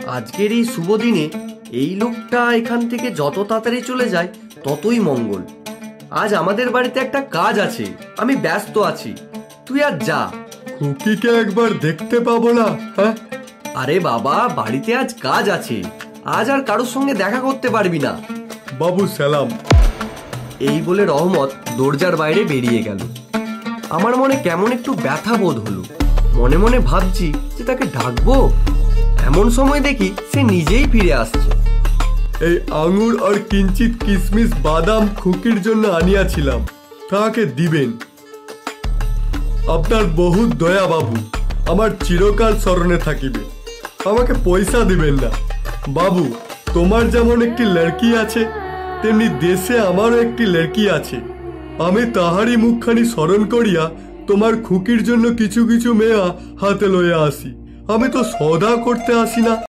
আজকের এই শুভ দিনে এই লোকটা এখান থেকে যত তাড়াতাড়ি চলে যায় ততই মঙ্গল। আজ আমাদের বাড়িতে একটা কাজ আছে, আমি ব্যস্ত আছি, তুই আর যা। খুকিকে একবার দেখতে পাবো না? হ্যাঁ, আরে বাবা, বাড়িতে আজ কাজ আছে, আজ আর কারোর সঙ্গে দেখা করতে পারবি না। বাবু সালাম। এই বলে রহমত দরজার বাইরে বেরিয়ে গেল। আমার মনে কেমন একটু ব্যথা বোধ হলো। মনে মনে ভাবছি যে তাকে ডাকবো, এমন সময় দেখি সে নিজেই ফিরে আসছে। এই আঙুর আর কিঞ্চিত কিশমিশ বাদাম খুকির জন্য আনিয়াছিলাম, তাকে দিবেন। আপনার বহুত দয়া বাবু, আমার চিরকাল স্মরণে থাকিবে। আমাকে পয়সা দিবেন না বাবু। তোমার যেমন একটি লড়কি আছে, তেমনি দেশে আমারও একটি লড়কি আছে। আমি তাহারই মুখখানি স্মরণ করিয়া তোমার খুকির জন্য কিছু কিছু মেয়া হাতে লইয়া আসি। আমি তো সদা করতে আসি না।